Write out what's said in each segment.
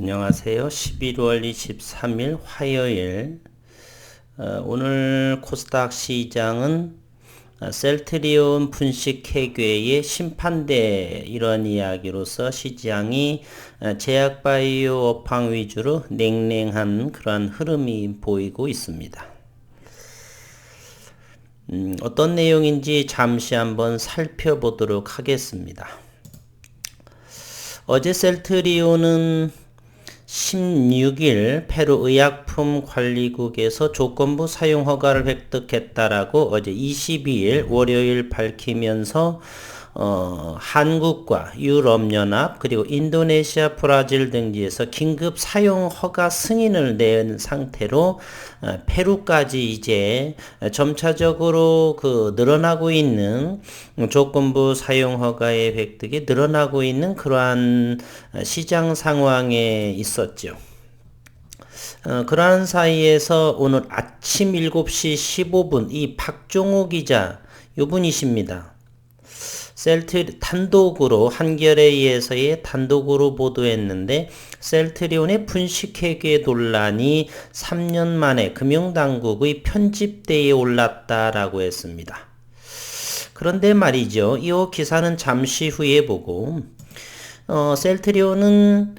안녕하세요. 11월 23일 화요일. 오늘 코스닥 시장은 셀트리온 분식회계의 심판대 이런 이야기로서 시장이 제약바이오 업황 위주로 냉랭한 그러한 흐름이 보이고 있습니다. 어떤 내용인지 잠시 한번 살펴보도록 하겠습니다. 어제 셀트리온은 16일 페루 의약품관리국에서 조건부 사용 허가를 획득했다라고 어제 22일 월요일 밝히면서 한국과 유럽연합 그리고 인도네시아, 브라질 등지에서 긴급 사용 허가 승인을 낸 상태로 페루까지 이제 점차적으로 늘어나고 있는 조건부 사용 허가의 획득이 늘어나고 있는 그러한 시장 상황에 있었죠. 그러한 사이에서 오늘 아침 7시 15분 이 박종호 기자 요분이십니다. 단독으로 한겨레에 의해서의 단독으로 보도했는데 셀트리온의 분식회계 논란이 3년 만에 금융당국의 편집대에 올랐다라고 했습니다. 그런데 말이죠. 이 기사는 잠시 후에 보고 셀트리온은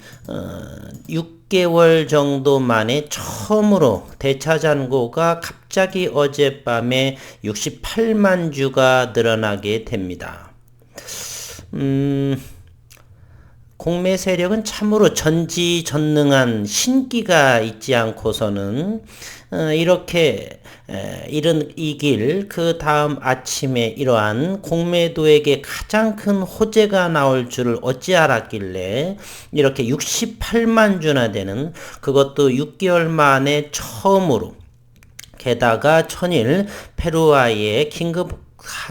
6개월 정도 만에 처음으로 대차잔고가 갑자기 어젯밤에 68만 주가 늘어나게 됩니다. 공매 세력은 참으로 전지전능한 신기가 있지 않고서는 이렇게 이길 그 다음 아침에 이러한 공매도에게 가장 큰 호재가 나올 줄을 어찌 알았길래 이렇게 68만 주나 되는 그것도 6개월 만에 처음으로 게다가 천일 페루와의 긴급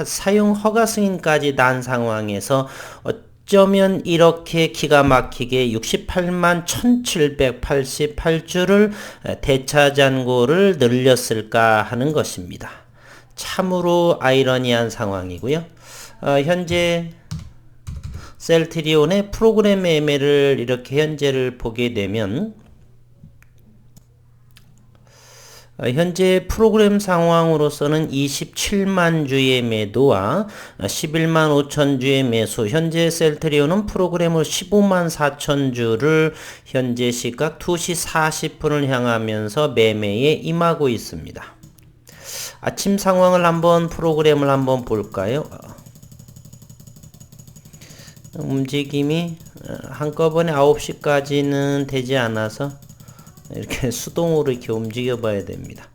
사용 허가 승인까지 난 상황에서 어쩌면 이렇게 기가 막히게 68만 1788주를 대차잔고를 늘렸을까 하는 것입니다. 참으로 아이러니한 상황이고요. 현재 셀트리온의 프로그램 매매를 이렇게 현재를 보게 되면 현재 프로그램 상황으로서는 27만 주의 매도와 11만 5천 주의 매수, 현재 셀트리온은 프로그램으로 15만 4천 주를 현재 시각 2시 40분을 향하면서 매매에 임하고 있습니다. 아침 상황을 프로그램을 한번 볼까요? 움직임이 한꺼번에 9시까지는 되지 않아서 이렇게 수동으로 이렇게 움직여 봐야 됩니다.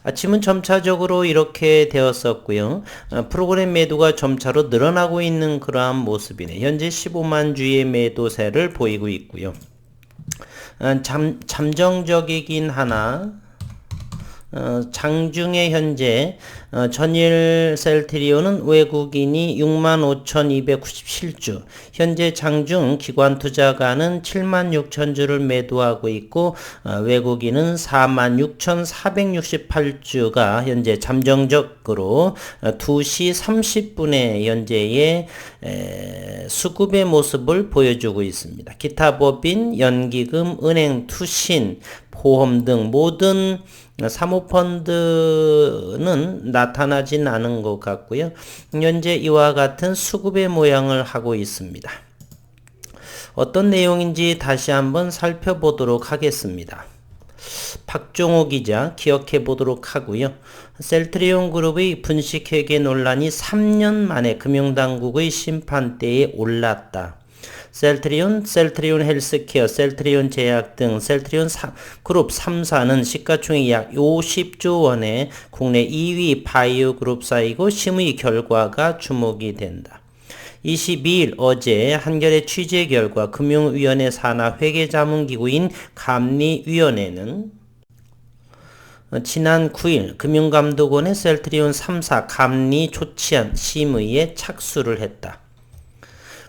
아침은 점차적으로 이렇게 되었었고요. 프로그램 매도가 점차로 늘어나고 있는 그러한 모습이네. 현재 15만 주의 매도세를 보이고 있고요. 잠정적이긴 하나 장중에 현재 전일 셀트리온은 외국인이 65,297주, 현재 장중 기관 투자가는 76,000주를 매도하고 있고 외국인은 46,468주가 현재 잠정적으로 2시 30분에 현재의 수급의 모습을 보여주고 있습니다. 기타 법인, 연기금, 은행, 투신, 보험 등 모든 사모펀드는 나타나진 않은 것 같고요. 현재 이와 같은 수급의 모양을 하고 있습니다. 어떤 내용인지 다시 한번 살펴보도록 하겠습니다. 박종호 기자 기억해 보도록 하고요. 셀트리온 그룹의 분식회계 논란이 3년 만에 금융당국의 심판대에 올랐다. 셀트리온 헬스케어, 셀트리온 제약 등 셀트리온 그룹 3사는 시가총액 약 50조 원의 국내 2위 바이오 그룹사이고 심의 결과가 주목이 된다. 22일 어제 한겨레 취재 결과 금융위원회 산하 회계자문기구인 감리위원회는 지난 9일 금융감독원의 셀트리온 3사 감리 조치안 심의에 착수를 했다.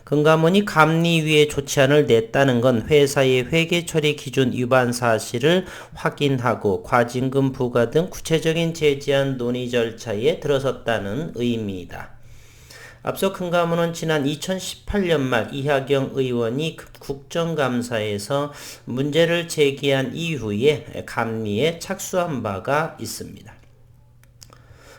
금감원이 감리위의 조치안을 냈다는 건 회사의 회계처리 기준 위반 사실을 확인하고 과징금 부과 등 구체적인 제재안 논의 절차에 들어섰다는 의미이다. 앞서 금감원은 지난 2018년 말 이하경 의원이 국정감사에서 문제를 제기한 이후에 감리에 착수한 바가 있습니다.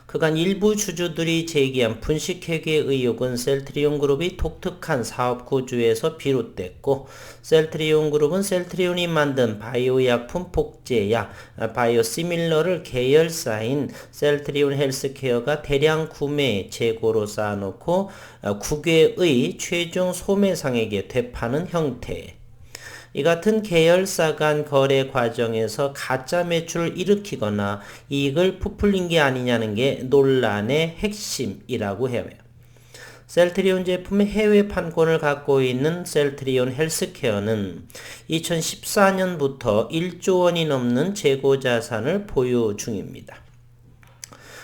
그간 일부 주주들이 제기한 분식회계 의혹은 셀트리온그룹이 독특한 사업 구조에서 비롯됐고, 셀트리온그룹은 셀트리온이 만든 바이오약품 복제약 바이오시밀러를 계열사인 셀트리온 헬스케어가 대량 구매 재고로 쌓아놓고 국외의 최종 소매상에게 되파는 형태. 이 같은 계열사 간 거래 과정에서 가짜 매출을 일으키거나 이익을 부풀린 게 아니냐는 게 논란의 핵심이라고 해요. 셀트리온 제품의 해외 판권을 갖고 있는 셀트리온 헬스케어는 2014년부터 1조 원이 넘는 재고 자산을 보유 중입니다.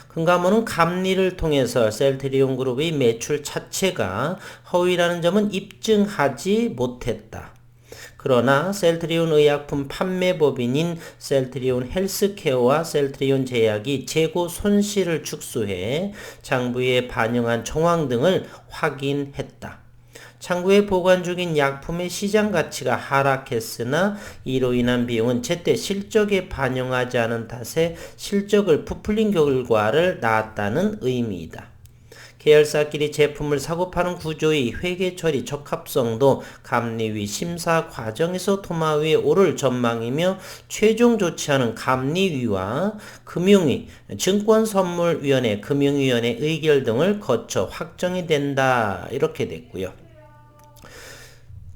금감원은 감리를 통해서 셀트리온 그룹의 매출 자체가 허위라는 점은 입증하지 못했다. 그러나 셀트리온 의약품 판매법인인 셀트리온 헬스케어와 셀트리온 제약이 재고 손실을 축소해 장부에 반영한 정황 등을 확인했다. 창구에 보관 중인 약품의 시장 가치가 하락했으나 이로 인한 비용은 제때 실적에 반영하지 않은 탓에 실적을 부풀린 결과를 낳았다는 의미이다. 계열사끼리 제품을 사고 파는 구조의 회계 처리 적합성도 감리위 심사 과정에서 도마 위에 오를 전망이며 최종 조치하는 감리위와 금융위, 증권선물위원회, 금융위원회 의결 등을 거쳐 확정이 된다. 이렇게 됐고요.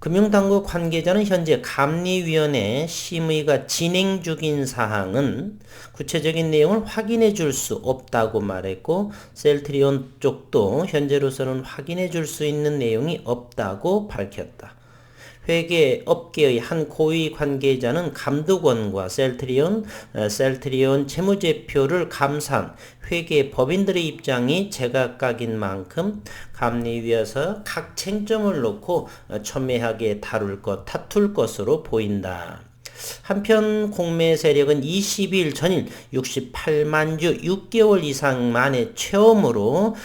금융당국 관계자는 현재 감리위원회 심의가 진행 중인 사항은 구체적인 내용을 확인해 줄 수 없다고 말했고, 셀트리온 쪽도 현재로서는 확인해 줄 수 있는 내용이 없다고 밝혔다. 회계 업계의 한 고위 관계자는 감독원과 셀트리온 재무제표를 감사한 회계 법인들의 입장이 제각각인 만큼 감리위에서 각 쟁점을 놓고 첨예하게 다툴 것으로 보인다. 한편 공매 세력은 22일 전일 68만 주 6개월 이상 만에 처음으로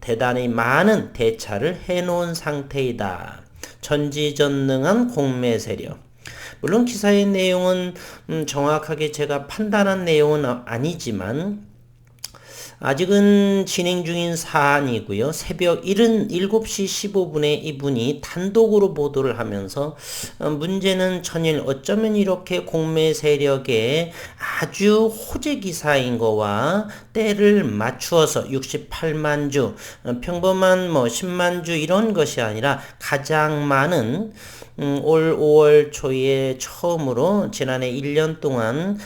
대단히 많은 대차를 해놓은 상태이다. 전지전능한 공매 세력. 물론 기사의 내용은 정확하게 제가 판단한 내용은 아니지만 아직은 진행 중인 사안이고요. 새벽 7시 15분에 이분이 단독으로 보도를 하면서 문제는 전일 어쩌면 이렇게 공매 세력의 아주 호재 기사인 거와 때를 맞추어서 68만 주, 평범한 10만 주 이런 것이 아니라 가장 많은 올 5월 초에 처음으로 지난해 1년 동안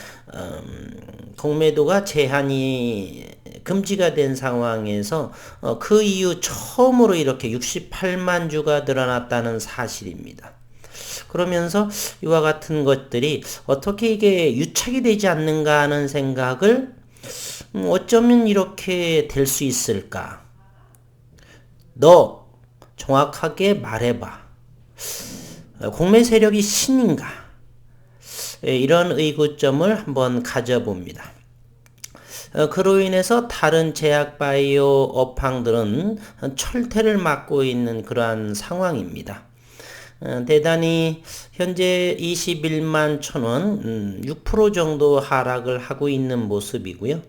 공매도가 제한이 금지가 된 상황에서 그 이후 처음으로 이렇게 68만 주가 늘어났다는 사실입니다. 그러면서 이와 같은 것들이 어떻게 이게 유착이 되지 않는가 하는 생각을 어쩌면 이렇게 될 수 있을까? 너 정확하게 말해봐. 공매 세력이 신인가? 이런 의구점을 한번 가져봅니다. 그로 인해서 다른 제약 바이오 업황들은 철퇴를 맞고 있는 그러한 상황입니다. 대단히 현재 21만 천원, 6% 정도 하락을 하고 있는 모습이고요.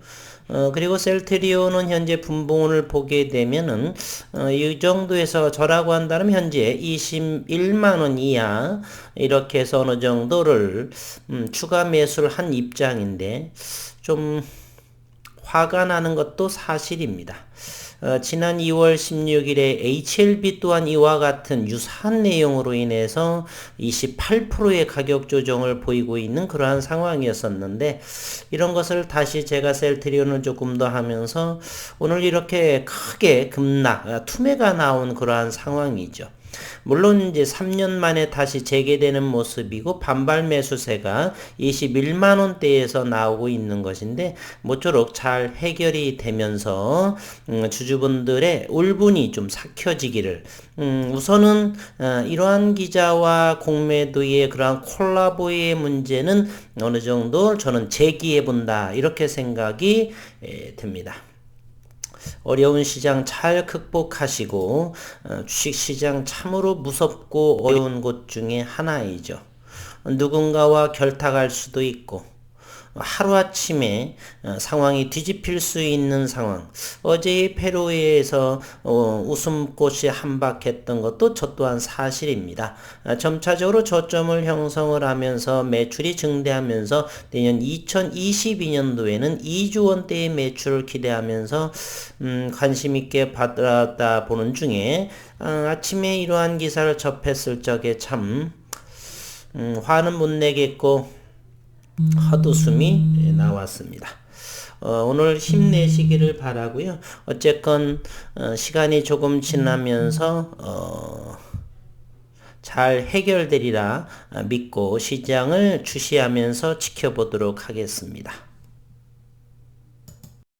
그리고 셀트리온은 현재 분봉을 보게 되면은 이 정도에서 저라고 한다면 현재 21만원 이하 이렇게 해서 어느 정도를 추가 매수를 한 입장인데 좀 화가 나는 것도 사실입니다. 지난 2월 16일에 HLB 또한 이와 같은 유사한 내용으로 인해서 28%의 가격 조정을 보이고 있는 그러한 상황이었었는데, 이런 것을 다시 제가 셀트리온을 조금 더 하면서 오늘 이렇게 크게 급락, 투매가 나온 그러한 상황이죠. 물론 이제 3년 만에 다시 재개되는 모습이고 반발 매수세가 21만 원대에서 나오고 있는 것인데 모쪼록 잘 해결이 되면서 주주분들의 울분이 좀 삭혀지기를, 우선은 이러한 기자와 공매도의 그러한 콜라보의 문제는 어느 정도 저는 제기해 본다, 이렇게 생각이 듭니다. 어려운 시장 잘 극복하시고 주식시장 참으로 무섭고 어려운 곳 중에 하나이죠. 누군가와 결탁할 수도 있고 하루아침에 상황이 뒤집힐 수 있는 상황. 어제의 페루에서 웃음꽃이 한박했던 것도 저 또한 사실입니다. 점차적으로 저점을 형성을 하면서 매출이 증대하면서 내년 2022년도에는 2조 원대의 매출을 기대하면서 관심 있게 받아다 보는 중에 아침에 이러한 기사를 접했을 적에 참 화는 못 내겠고 헛웃음이 나왔습니다. 오늘 힘내시기를 바라고요. 어쨌건 시간이 조금 지나면서 잘 해결되리라 믿고 시장을 주시하면서 지켜보도록 하겠습니다.